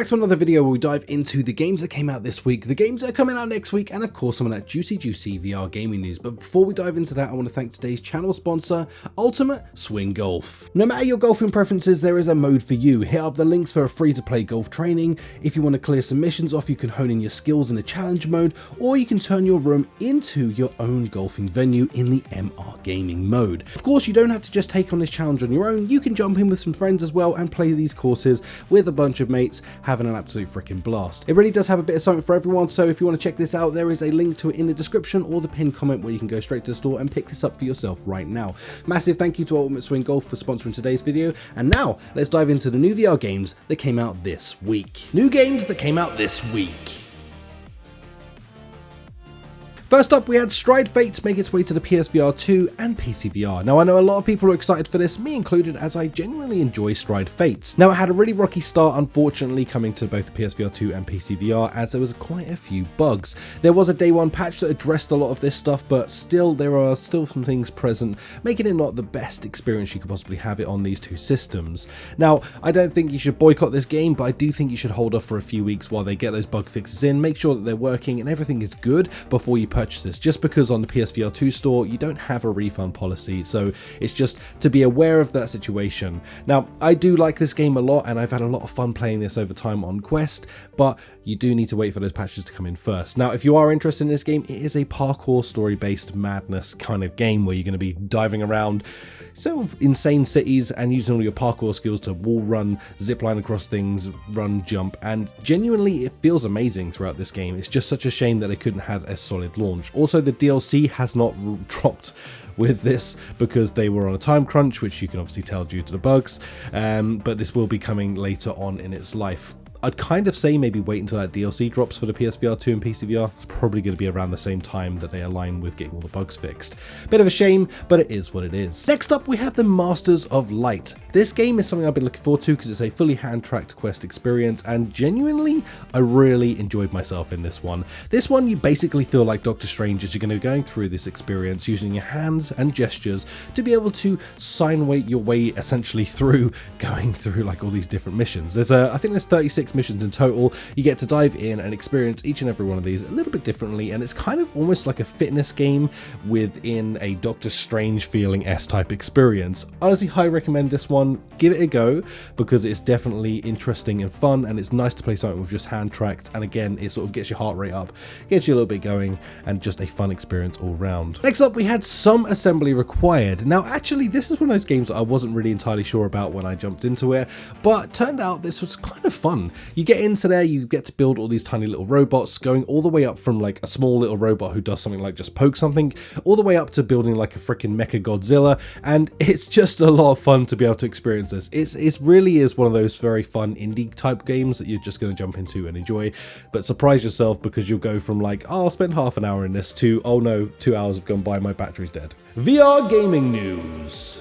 back to another video where we dive into the games that came out this week, the games that are coming out next week, and of course some of that juicy VR gaming news. But before we dive into that, I want to thank today's channel sponsor, Ultimate Swing Golf. No matter your golfing preferences, there is a mode for you. Hit up the links for a free-to-play golf training. If you want to clear some missions off, you can hone in your skills in a challenge mode, or you can turn your room into your own golfing venue in the MR gaming mode. Of course, you don't have to just take on this challenge on your own. You can jump in with some friends as well and play these courses with a bunch of mates, having an absolute freaking blast. It really does have a bit of something for everyone, so if you want to check this out, there is a link to it in the description or the pinned comment where you can go straight to the store and pick this up for yourself right now. Massive thank you to Ultimate Swing Golf for sponsoring today's video, and now let's dive into the new VR games that came out this week. New games that came out this week. First up, we had Stride Fates make its way to the PSVR 2 and PCVR. Now, I know a lot of people are excited for this, me included, as I genuinely enjoy Stride Fates. Now, it had a really rocky start, unfortunately, coming to both the PSVR 2 and PCVR, as there was quite a few bugs. There was a day one patch that addressed a lot of this stuff, but still, there are still some things present, making it not the best experience you could possibly have it on these two systems. Now, I don't think you should boycott this game, but I do think you should hold off for a few weeks while they get those bug fixes in, make sure that they're working and everything is good before you purchase this, just because on the PSVR 2 store you don't have a refund policy, so it's just to be aware of that situation. Now, I do like this game a lot and I've had a lot of fun playing this over time on Quest, but you do need to wait for those patches to come in first. Now, if you are interested in this game, it is a parkour story based madness kind of game where you're going to be diving around sort of insane cities and using all your parkour skills to wall run, zip line across things, run, jump, and genuinely it feels amazing throughout this game. It's just such a shame that they couldn't have a solid launch. Also, the DLC has not dropped with this because they were on a time crunch, which you can obviously tell due to the bugs, but this will be coming later on in its life. I'd kind of say maybe wait until that DLC drops for the PSVR 2 and PCVR. It's probably going to be around the same time that they align with getting all the bugs fixed. Bit of a shame, but it is what it is. Next up, we have the Masters of Light. This game is something I've been looking forward to because it's a fully hand-tracked Quest experience, and genuinely, I really enjoyed myself in this one. This one, you basically feel like Doctor Strange as you're going to be going through this experience, using your hands and gestures to be able to sign your way essentially through going through like all these different missions. I think there's 36 missions in total. You get to dive in and experience each and every one of these a little bit differently, and it's kind of almost like a fitness game within a Doctor Strange feeling S-type experience. Honestly, highly recommend this one. Give it a go because it's definitely interesting and fun, and it's nice to play something with just hand tracked, and again, it sort of gets your heart rate up, gets you a little bit going, and just a fun experience all round. Next up, we had Some Assembly Required. Now, actually, this is one of those games that I wasn't really entirely sure about when I jumped into it, but turned out this was kind of fun. You get into there, you get to build all these tiny little robots, going all the way up from like a small little robot who does something like just poke something, all the way up to building like a freaking mecha Godzilla, and it's just a lot of fun to be able to experience this. It really is one of those very fun indie type games that you're just going to jump into and enjoy, but surprise yourself because you'll go from like, oh, I'll spend half an hour in this to, oh no, 2 hours have gone by, my battery's dead. VR gaming news.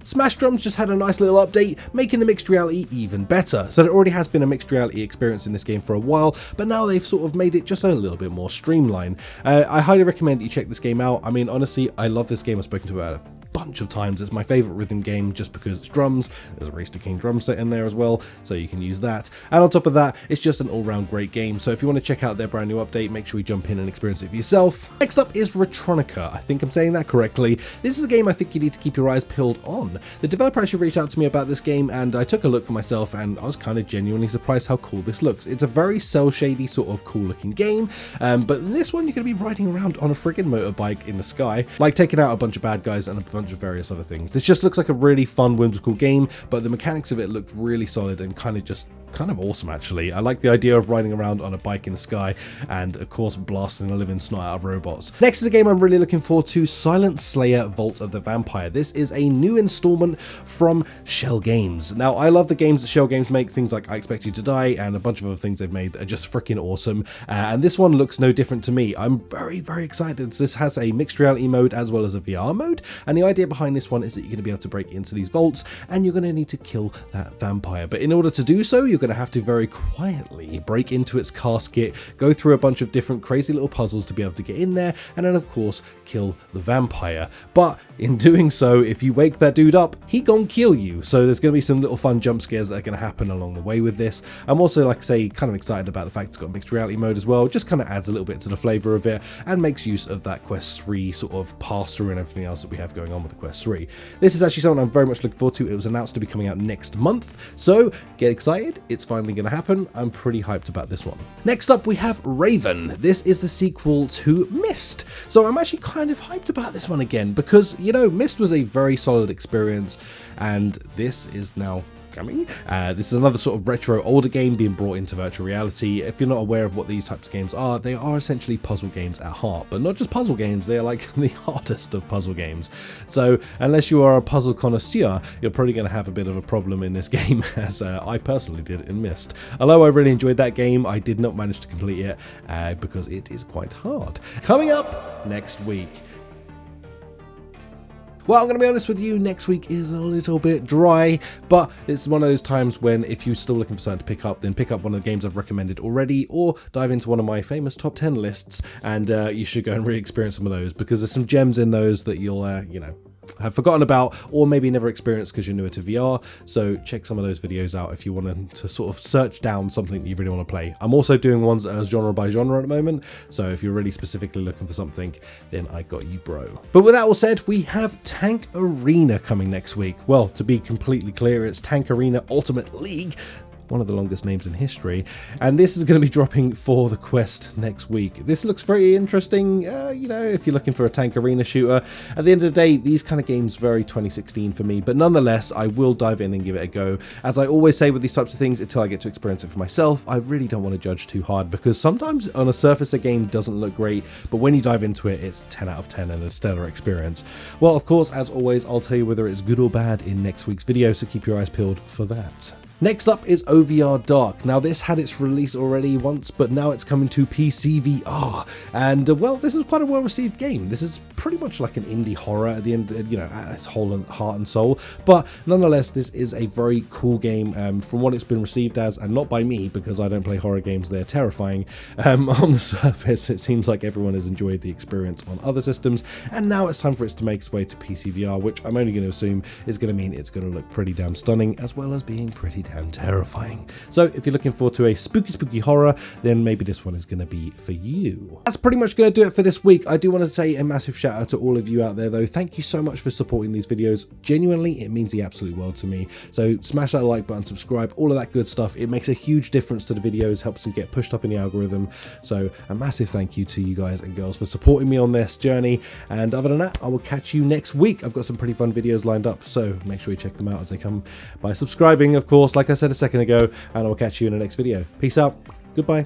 Smash Drums just had a nice little update, making the mixed reality even better. So there already has been a mixed reality experience in this game for a while, but now they've sort of made it just a little bit more streamlined. I highly recommend you check this game out. I mean, honestly, I love this game. I've spoken to about it a bunch of times. It's my favorite rhythm game just because it's drums. There's a Rhys the King drum set in there as well, so you can use that. And on top of that, it's just an all-round great game. So if you want to check out their brand new update, make sure you jump in and experience it for yourself. Next up is Retronica. I think I'm saying that correctly. This is a game I think you need to keep your eyes peeled on. The developer actually reached out to me about this game, and I took a look for myself, and I was kind of genuinely surprised how cool this looks. It's a very cel shady sort of cool looking game, but in this one you're going to be riding around on a friggin' motorbike in the sky, like taking out a bunch of bad guys and a bunch of various other things. This just looks like a really fun, whimsical game, but the mechanics of it looked really solid and kind of awesome actually. I like the idea of riding around on a bike in the sky and of course blasting the living snot out of robots. Next is a game I'm really looking forward to, Silent Slayer Vault of the Vampire. This is a new installment from Shell Games. Now, I love the games that Shell Games make, things like I Expect You to Die and a bunch of other things they've made that are just freaking awesome, and this one looks no different to me. I'm very excited. This has a mixed reality mode as well as a VR mode, and the idea behind this one is that you're going to be able to break into these vaults and you're going to need to kill that vampire, but in order to do so you're you're going to have to very quietly break into its casket, go through a bunch of different crazy little puzzles to be able to get in there, and then of course kill the vampire. But in doing so, if you wake that dude up, he gon' kill you. So there's going to be some little fun jump scares that are going to happen along the way with this. I'm also, like I say, kind of excited about the fact it's got a mixed reality mode as well. Just kind of adds a little bit to the flavour of it and makes use of that Quest 3 sort of pass-through and everything else that we have going on with the Quest 3. This is actually something I'm very much looking forward to. It was announced to be coming out next month, so get excited. It's finally going to happen. I'm pretty hyped about this one. Next up, we have Raven. This is the sequel to Myst. So I'm actually kind of hyped about this one again because, you know, Myst was a very solid experience and this is now coming. This is another sort of retro older game being brought into virtual reality. If you're not aware of what these types of games are, they are essentially puzzle games at heart, but not just puzzle games, they are like the hardest of puzzle games. So unless you are a puzzle connoisseur, you're probably going to have a bit of a problem in this game, as I personally did in Myst. Although I really enjoyed that game, I did not manage to complete it because it is quite hard. Coming up next week. Well, I'm going to be honest with you, next week is a little bit dry, but it's one of those times when if you're still looking for something to pick up, then pick up one of the games I've recommended already, or dive into one of my famous top 10 lists, and you should go and re-experience some of those, because there's some gems in those that you'll, you know, have forgotten about or maybe never experienced because you're newer to VR. So check some of those videos out if you want to sort of search down something that you really want to play. I'm also doing ones that are genre by genre at the moment, so if you're really specifically looking for something, then I got you, bro. But with that all said, we have Tank Arena coming next week. Well, to be completely clear, it's Tank Arena Ultimate League, one of the longest names in history, and this is going to be dropping for the Quest next week. This looks very interesting, you know, if you're looking for a tank arena shooter. At the end of the day, these kind of games very 2016 for me, but nonetheless, I will dive in and give it a go. As I always say with these types of things, until I get to experience it for myself, I really don't want to judge too hard, because sometimes on a surface a game doesn't look great, but when you dive into it, it's 10 out of 10 and a stellar experience. Well, of course, as always, I'll tell you whether it's good or bad in next week's video, so keep your eyes peeled for that. Next up is OVR Dark. Now this had its release already once, but now it's coming to PCVR. And well, this is quite a well-received game. This is pretty much like an indie horror at the end, you know, at its whole heart and soul. But nonetheless, this is a very cool game from what it's been received as, and not by me because I don't play horror games, they're terrifying. On the surface, it seems like everyone has enjoyed the experience on other systems, and now it's time for it to make its way to PCVR, which I'm only going to assume is going to mean it's going to look pretty damn stunning, as well as being pretty damn terrifying. So if you're looking forward to a spooky horror, then maybe this one is going to be for you. That's pretty much going to do it for this week. I do want to say a massive shout out to all of you out there though. Thank you so much for supporting these videos. Genuinely, it means the absolute world to me. So smash that like button, subscribe, all of that good stuff. It makes a huge difference to the videos, helps them get pushed up in the algorithm. So a massive thank you to you guys and girls for supporting me on this journey. And other than that, I will catch you next week. I've got some pretty fun videos lined up, so make sure you check them out as they come by subscribing, of course, like I said a second ago, and I'll catch you in the next video. Peace out. Goodbye.